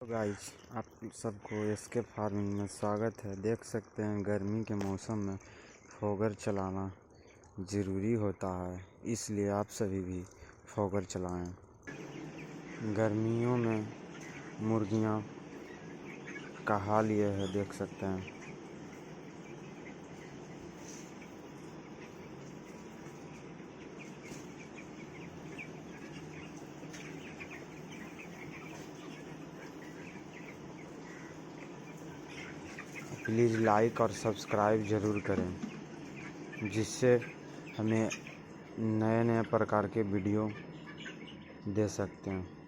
तो गाइस, आप सबको एसके फार्मिंग में स्वागत है। देख सकते हैं गर्मी के मौसम में फोगर चलाना ज़रूरी होता है, इसलिए आप सभी भी फोगर चलाएं। गर्मियों में मुर्गियां का हाल ये है, देख सकते हैं। प्लीज़ लाइक और सब्सक्राइब ज़रूर करें, जिससे हमें नए नए प्रकार के वीडियो दे सकते हैं।